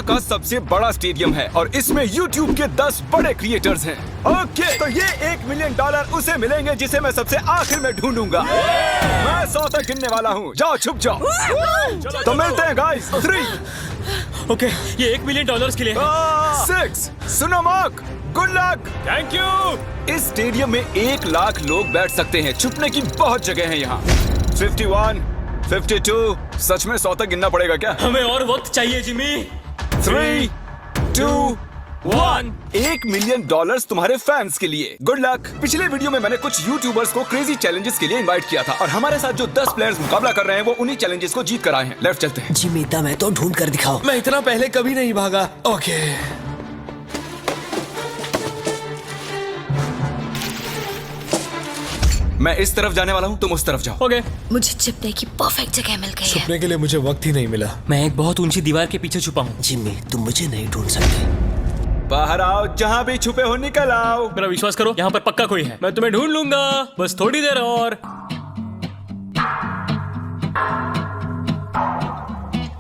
का सबसे बड़ा स्टेडियम है और इसमें YouTube के 10 बड़े क्रिएटर्स हैं। ओके, तो ये $1 मिलियन उसे मिलेंगे जिसे मैं सबसे आखिर में ढूंढूंगा। मैं 100 तक गिनने वाला हूँ। जाओ, छुप जाओ। तो मिलते हैं गाइस। 3 ओके, ये $1 मिलियन के लिए 6 सुनो mark, good luck. Thank you. इस स्टेडियम में 1 लाख लोग बैठ सकते हैं। छुपने की बहुत जगह है यहाँ। 51, 52, सच में 100 तक गिनना पड़ेगा क्या? हमें और वक्त चाहिए जिमी। 3, 2, 1। $1 मिलियन तुम्हारे फैंस के लिए। Good luck. पिछले वीडियो में मैंने कुछ यूट्यूबर्स को क्रेजी चैलेंजेस के लिए इनवाइट किया था और हमारे साथ जो 10 प्लेयर्स मुकाबला कर रहे हैं वो उन्हीं चैलेंजेस को जीत कर आए हैं। लेफ्ट चलते हैं। जिमी, दम है तो ढूंढ कर दिखाओ। मैं इतना पहले कभी नहीं भागा। ओके, मैं इस तरफ जाने वाला हूँ, तुम उस तरफ जाओ। ओके। मुझे छिपने की परफेक्ट जगह मिल गई है। छुपने के लिए मुझे वक्त ही नहीं मिला। मैं एक बहुत ऊंची दीवार के पीछे छुपा हूँ। जिमी, तुम मुझे नहीं ढूंढ सकते। बाहर आओ, जहाँ भी छुपे हो निकल आओ। मेरा विश्वास करो, यहाँ पर पक्का कोई है। मैं तुम्हें ढूंढ लूंगा, बस थोड़ी देर और।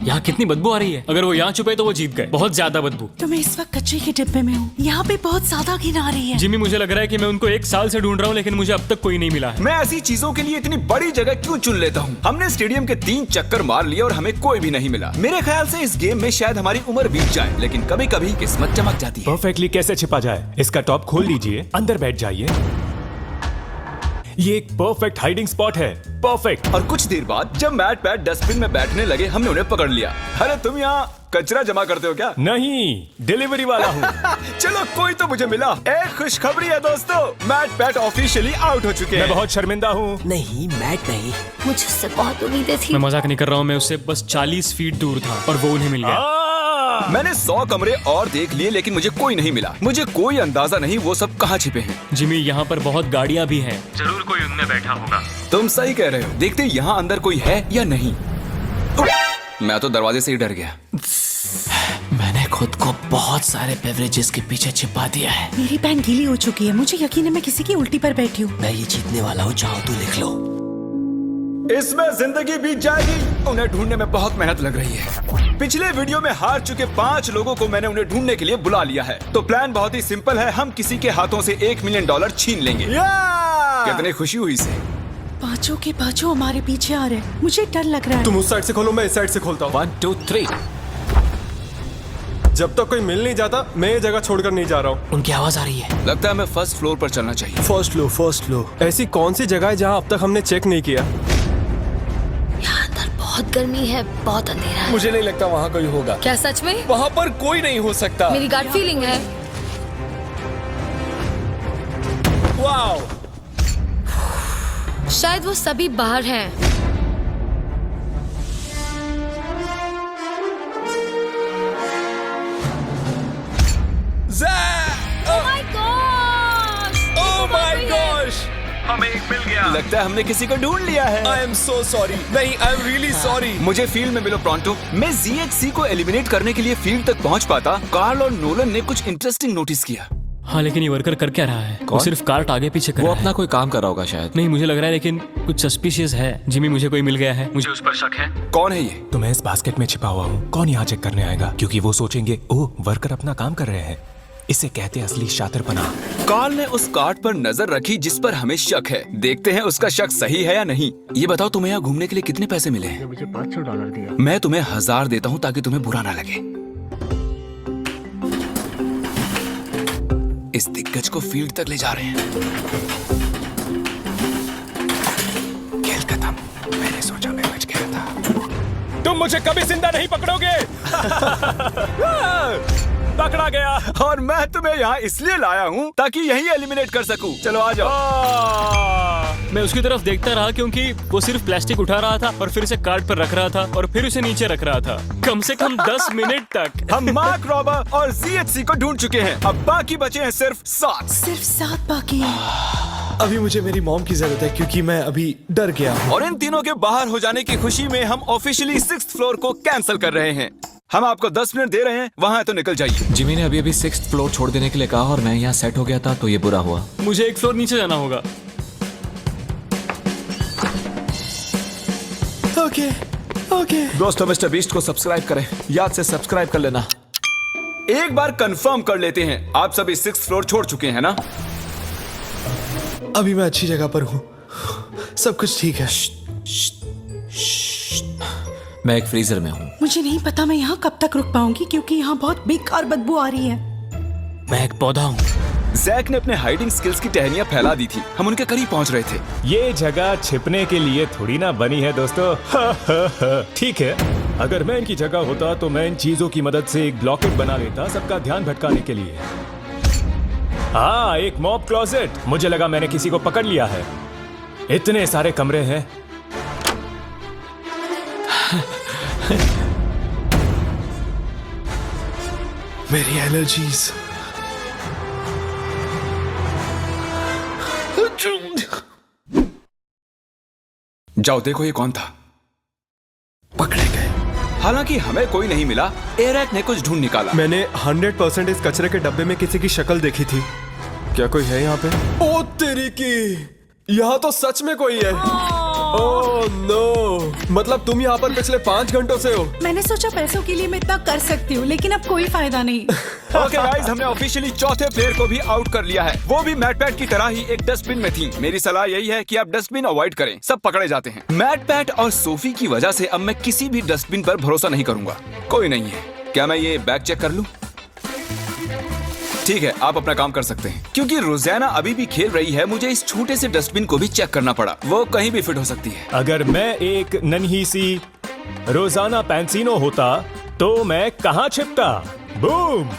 यहाँ कितनी बदबू आ रही है। अगर वो यहाँ छुपे तो वो जीत गए। बहुत ज्यादा बदबू। तो मैं इस वक्त कचरे के डिब्बे में हूँ। यहाँ पे बहुत ज्यादा घिन आ रही है। जिमी, मुझे लग रहा है कि मैं उनको 1 साल से ढूंढ रहा हूँ लेकिन मुझे अब तक कोई नहीं मिला है। मैं ऐसी चीजों के लिए इतनी बड़ी जगह क्यों चुन लेता हूँ? हमने स्टेडियम के 3 चक्कर मार लिए और हमें कोई भी नहीं मिला। मेरे ख्याल से इस गेम में शायद हमारी उम्र बीत जाए, लेकिन कभी कभी किस्मत चमक जाती है। परफेक्टली कैसे छिपा जाए? इसका टॉप खोल लीजिए, अंदर बैठ जाइए। ये एक परफेक्ट हाइडिंग स्पॉट है। परफेक्ट। और कुछ देर बाद जब मैट पैट डस्टबिन में बैठने लगे, हमने उन्हें पकड़ लिया। अरे तुम यहाँ कचरा जमा करते हो क्या? नहीं, डिलीवरी वाला हूँ। चलो, कोई तो मुझे मिला। एक खुशखबरी है दोस्तों, मैट पैट ऑफिशियली आउट हो चुके हैं। मैं बहुत शर्मिंदा हूँ। नहीं, मैट नहीं। मुझे उससे बहुत उम्मीदें थी। मैं मजाक नहीं कर रहा हूँ, मैं उससे बस 40 फीट दूर था और वो उन्हें मिल गया। मैंने 100 कमरे और देख लिए लेकिन मुझे कोई नहीं मिला। मुझे कोई अंदाजा नहीं वो सब कहाँ छिपे हैं। जिमी, यहाँ पर बहुत गाड़ियाँ भी हैं। जरूर कोई उनमें बैठा होगा। तुम सही कह रहे हो। देखते यहाँ अंदर कोई है या नहीं। मैं तो दरवाजे से ही डर गया। मैंने खुद को बहुत सारे बेवरेजेस के पीछे छिपा दिया है। मेरी पैंट गीली हो चुकी है। मुझे यकीन है मैं किसी की उल्टी पर बैठी हूँ। मैं ये जीतने वाला हूँ, चाहो तो लिख लो। इसमें जिंदगी बीत जाएगी। उन्हें ढूंढने में बहुत मेहनत लग रही है। पिछले वीडियो में हार चुके 5 लोगों को मैंने उन्हें ढूंढने के लिए बुला लिया है। तो प्लान बहुत ही सिंपल है। हम किसी के हाथों से $1 मिलियन छीन लेंगे। कितनी खुशी हुई इसे। पांचों के पांचों हमारे पीछे आ रहे हैं। मुझे डर लग रहा है। तुम उस साइड से खोलो, मैं इस साइड से खोलता हूँ। 1, 2, 3। जब तक कोई मिल नहीं जाता, मैं ये जगह छोड़कर नहीं जा रहा हूँ। उनकी आवाज आ रही है। लगता है हमें फर्स्ट फ्लोर पर चलना चाहिए। First floor. ऐसी कौन सी जगह है जहाँ अब तक हमने चेक नहीं किया? यहाँ अंदर बहुत गर्मी है, बहुत अंधेरा है। मुझे नहीं लगता वहाँ कोई होगा। क्या सच में? वहाँ पर कोई नहीं हो सकता। मेरी गट फीलिंग है। वाओ, शायद वो सभी बाहर हैं। ओह माय गॉश, हमें एक मिल गया। लगता है हमने किसी को ढूंढ लिया है। I am so sorry. नहीं, आई एम रियली सॉरी। मुझे फील्ड में मिलो प्रॉन्टो। मैं ZHC को एलिमिनेट करने के लिए फील्ड तक पहुंच पाता। कार्ल और नोलन ने कुछ इंटरेस्टिंग नोटिस किया। हाँ, लेकिन ये वर्कर कर क्या रहा है? वो सिर्फ कार्ट आगे पीछे कर रहा है। कोई काम कर रहा होगा शायद। नहीं, मुझे लग रहा है लेकिन कुछ सस्पिशियस है। जिमी, मुझे कोई मिल गया है, मुझे उस पर शक है। कौन है ये? तो मैं इस बास्केट में छिपा हुआ हूँ। कौन यहाँ चेक करने आएगा? क्योंकि वो सोचेंगे, ओह, वर्कर अपना काम कर रहे हैं। इसे कहते हैं असली शातिरपना। कार्ल ने उस कार्ड पर नजर रखी जिस पर हमें शक है। देखते हैं उसका शक सही है या नहीं। ये बताओ, तुम्हें यहाँ घूमने के लिए कितने पैसे मिले हैं? मुझे $500 दिया। मैं तुम्हें 1000 देता हूँ ताकि तुम्हें बुरा ना लगे। इस दिग्गज को फील्ड तक ले जा रहे हैं। खेल खत्म। मैंने सोचा मैं बच गया था। तुम मुझे कभी जिंदा नहीं पकड़ोगे। पकड़ा गया। और मैं तुम्हें यहाँ इसलिए लाया हूँ ताकि यही एलिमिनेट कर सकूं। चलो आ जाओ। मैं उसकी तरफ देखता रहा क्योंकि वो सिर्फ प्लास्टिक उठा रहा था और फिर उसे कार्ट पर रख रहा था और फिर उसे नीचे रख रहा था, कम से कम 10 मिनट तक। हम मार्क रॉबर और ZHC को ढूंढ चुके हैं। अब बाकी बचे हैं सिर्फ 7। सिर्फ 7 बाकी हैं। अभी मुझे मेरी मॉम की जरूरत है क्योंकि मैं अभी डर गया हूँ। और इन तीनों के बाहर हो जाने की खुशी में हम ऑफिशियली 6th फ्लोर को कैंसिल कर रहे हैं। हम आपको 10 मिनट दे रहे हैं, वहाँ है तो निकल जाइए। जिमी ने अभी 6th फ्लोर छोड़ देने के लिए कहा और मैं यहाँ सेट हो गया था तो ये बुरा हुआ। मुझे 1 फ्लोर नीचे जाना होगा। ओके। दोस्तों, मिस्टर बीस्ट को सब्सक्राइब करें। याद से सब्सक्राइब कर लेना। एक बार कंफर्म कर लेते हैं, आप सभी 6th फ्लोर छोड़ चुके हैं ना? अभी मैं अच्छी जगह पर हूँ, सब कुछ ठीक है। मैं एक फ्रीजर में हूँ। मुझे नहीं पता मैं यहाँ कब तक रुक पाऊंगी क्योंकि यहाँ बहुत बेकार बदबू आ रही है। मैं एक पौधा हूँ। जैक ने अपने हाइडिंग स्किल्स की टहनियां फैला दी थी, हम उनके करीब पहुंच रहे थे। ये जगह छिपने के लिए थोड़ी ना बनी है दोस्तों। ठीक है, अगर मैं इनकी जगह होता तो मैं इन चीजों की मदद से एक ब्लॉकेट बना लेता सबका ध्यान भटकाने के लिए। हाँ, एक मॉब क्लोजेट। मुझे लगा मैंने किसी को पकड़ लिया है। इतने सारे कमरे हैं। मेरी एलर्जीज। जाओ देखो ये कौन था। पकड़े गए। हालांकि हमें कोई नहीं मिला, एरैक ने कुछ ढूंढ निकाला। मैंने 100% इस कचरे के डब्बे में किसी की शक्ल देखी थी। क्या कोई है यहाँ पे? ओ तेरी की, यहाँ तो सच में कोई है। ओह नो, मतलब तुम यहाँ पर पिछले 5 घंटों से हो। मैंने सोचा पैसों के लिए मैं इतना कर सकती हूँ, लेकिन अब कोई फायदा नहीं। ओके गाइस, हमने ऑफिशियली चौथे प्लेयर को भी आउट कर लिया है। वो भी मैट पैट की तरह ही एक डस्टबिन में थी। मेरी सलाह यही है कि आप डस्टबिन अवॉइड करें, सब पकड़े जाते हैं। मैट पैट और सोफी की वजह से अब मैं किसी भी डस्टबिन पर भरोसा नहीं करूंगा। कोई नहीं है। क्या मैं ये बैग चेक कर लूं? ठीक है, आप अपना काम कर सकते हैं। क्योंकि रोजाना अभी भी खेल रही है, मुझे इस छोटे से डस्टबिन को भी चेक करना पड़ा। वो कहीं भी फिट हो सकती है। अगर मैं एक नन्ही सी रोजाना पैंसिनो होता तो मैं कहाँ छिपता? बूम!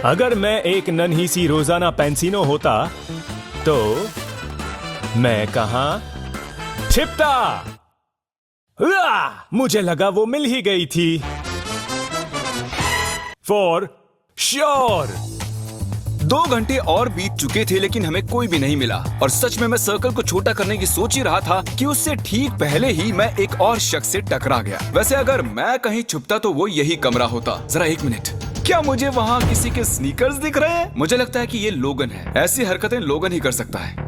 अगर मैं एक नन्ही सी रोजाना पैंसिनो होता तो मैं कहाँ छिपता? मुझे लगा वो मिल ही गई थी। For sure. 2 घंटे और बीत चुके थे लेकिन हमें कोई भी नहीं मिला। और सच में मैं सर्कल को छोटा करने की सोच ही रहा था कि उससे ठीक पहले ही मैं एक और शख्स से टकरा गया। वैसे अगर मैं कहीं छुपता तो वो यही कमरा होता। जरा 1 मिनट, क्या मुझे वहाँ किसी के स्नीकर्स दिख रहे हैं? मुझे लगता है कि ये लोगन है। ऐसी हरकतें लोगन ही कर सकता है।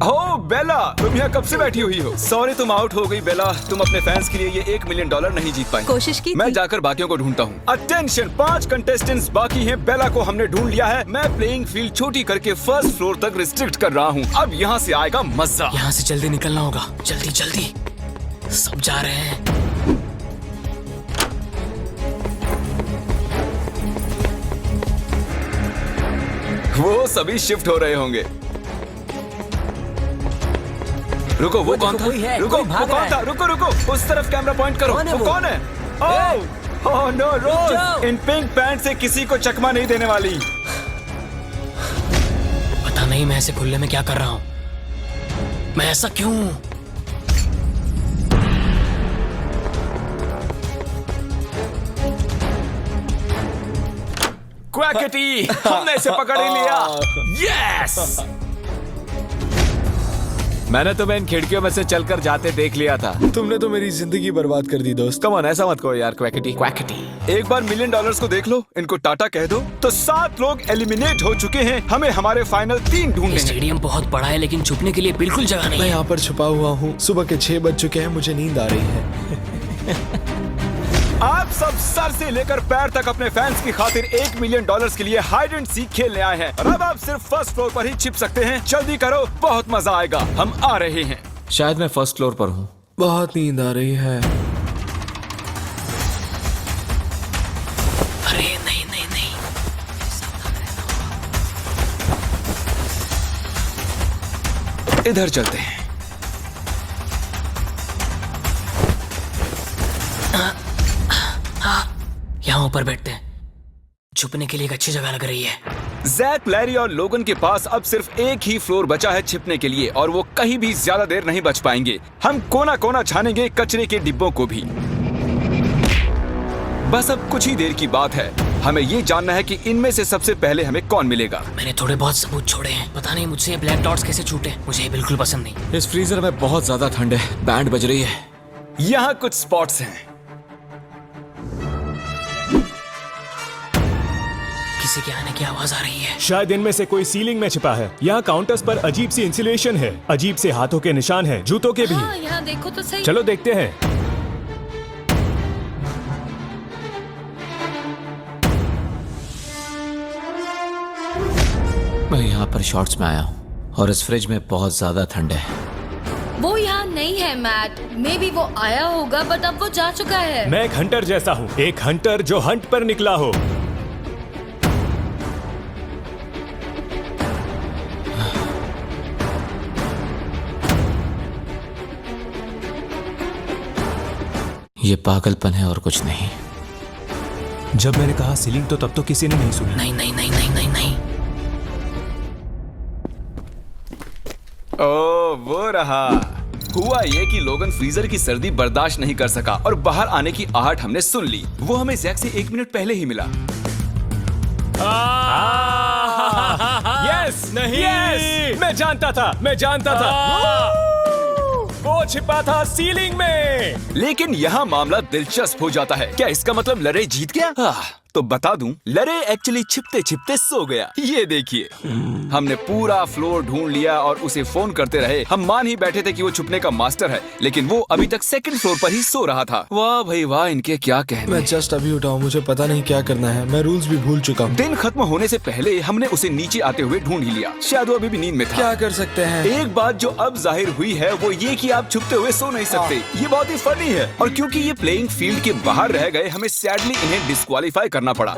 ओह बेला, तुम यहाँ कब से बैठी हुई हो? सॉरी तुम आउट हो गई बेला। तुम अपने फैंस के लिए ये $1 मिलियन नहीं जीत पाई। कोशिश की मैं थी। जाकर बाकियों को ढूंढता हूँ। अटेंशन, 5 कंटेस्टेंट्स बाकी हैं। बेला को हमने ढूंढ लिया है। मैं प्लेइंग फील्ड छोटी करके 1st फ्लोर तक रिस्ट्रिक्ट कर रहा हूँ। अब यहाँ से आएगा मजा। यहाँ से जल्दी निकलना होगा। जल्दी जल्दी, सब जा रहे हैं। वो सभी शिफ्ट हो रहे होंगे। रुको, वो कौन था? रुको, वो कौन था? रुको रुको, उस तरफ कैमरा पॉइंट करो। वो कौन है? ओह नो रोज, इन पिंक पैंट से किसी को चकमा नहीं देने वाली। पता नहीं मैं ऐसे खुले में क्या कर रहा हूँ। मैं ऐसा क्यों? क्वैकेटी, हमने इसे पकड़ ही लिया। यस! मैंने तुम्हें इन खिड़कियों में से चलकर जाते देख लिया था। तुमने तो मेरी जिंदगी बर्बाद कर दी दोस्त। कम ऑन, ऐसा मत कहो यार क्वैकेटी। क्वैकेटी, एक बार $1 मिलियन को देख लो, इनको टाटा कह दो। तो 7 लोग एलिमिनेट हो चुके हैं। हमें हमारे फाइनल 3 ढूंढने हैं। स्टेडियम बहुत बड़ा है लेकिन छुपने के लिए बिल्कुल जगह नहीं मैं है। यहाँ पर छुपा हुआ हूँ। सुबह के 6 बज चुके हैं, मुझे नींद आ रही है। आप सब सर से लेकर पैर तक अपने फैंस की खातिर $1 मिलियन के लिए हाइड एंड सीक खेलने आए हैं। और अब आप सिर्फ 1st फ्लोर पर ही छिप सकते हैं। जल्दी करो, बहुत मजा आएगा। हम आ रहे हैं। शायद मैं 1st फ्लोर पर हूँ। बहुत नींद आ रही है। अरे नहीं नहीं नहीं, इधर चलते हैं। यहाँ ऊपर बैठते हैं। छुपने के लिए एक अच्छी जगह लग रही है। जैक, लैरी और लोगन के पास अब सिर्फ एक ही फ्लोर बचा है छिपने के लिए, और वो कहीं भी ज्यादा देर नहीं बच पाएंगे। हम कोना कोना छानेंगे, कचरे के डिब्बों को भी। बस अब कुछ ही देर की बात है। हमें ये जानना है कि इनमें से सबसे पहले हमें कौन मिलेगा। मैंने थोड़े बहुत सबूत छोड़े हैं। पता नहीं मुझसे ये ब्लैक डॉट्स कैसे छूटे। मुझे ये बिल्कुल पसंद नहीं। इस फ्रीजर में बहुत ज्यादा ठंड है। बैंड बज रही है। यहाँ कुछ स्पॉट्स हैं। किसी के आने की आवाज आ रही है। शायद इनमें से कोई सीलिंग में छिपा है। यहाँ काउंटर्स पर अजीब सी इंसुलेशन है। अजीब से हाथों के निशान हैं, जूतों के भी। हाँ, यहाँ देखो तो सही। चलो देखते हैं। मैं यहाँ पर शॉर्ट्स में आया हूँ और इस फ्रिज में बहुत ज्यादा ठंड है। वो यहाँ नहीं है मैट। मे बी वो आया होगा बट अब वो जा चुका है। मैं एक हंटर जैसा हूँ, एक हंटर जो हंट पर निकला हो। ये पागलपन है और कुछ नहीं। जब मैंने कहा सीलिंग तो तब तो किसी ने नहीं सुना। नहीं नहीं नहीं नहीं नहीं नहीं। ओ वो रहा। हुआ ये कि लोगन फ्रीजर की सर्दी बर्दाश्त नहीं कर सका और बाहर आने की आहट हमने सुन ली। वो हमें जैक से 1 मिनट पहले ही मिला। यस नहीं। यस, मैं जानता था। वो छिपा था सीलिंग में। लेकिन यहाँ मामला दिलचस्प हो जाता है। क्या इसका मतलब लरे जीत गया? तो बता दूं, लरे एक्चुअली छिपते छिपते सो गया। ये देखिए, हमने पूरा फ्लोर ढूंढ लिया और उसे फोन करते रहे। हम मान ही बैठे थे कि वो छुपने का मास्टर है, लेकिन वो अभी तक 2nd फ्लोर पर ही सो रहा था। वाह भाई वाह, इनके क्या कहने। मैं जस्ट अभी उठा हूँ, मुझे पता नहीं क्या करना है। मैं रूल्स भी भूल चुका हूँ। दिन खत्म होने से पहले हमने उसे नीचे आते हुए ढूंढ ही लिया। शायद वो अभी भी नींद में था। क्या कर सकते हैं? एक बात जो अब जाहिर हुई है वो ये कि आप छुपते हुए सो नहीं सकते। ये बहुत ही फनी है। और क्योंकि ये प्लेइंग फील्ड के बाहर रह गए, हमें सैडली इन्हें डिस्क्वालीफाई करना पड़ा,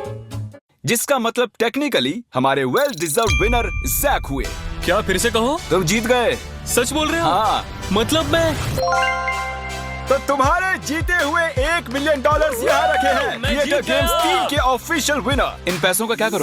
जिसका मतलब टेक्निकली हमारे वेल डिजर्व्ड विनर जैक हुए। क्या फिर से कहो? तुम जीत गए। सच बोल रहे हो? हाँ। मतलब मैं तो तुम्हारे जीते हुए $1 मिलियन यहाँ रखे हैं। मैं क्रिएटर जीत गया। गेम्स 3 के ऑफिशियल विनर। इन पैसों का क्या करोगे?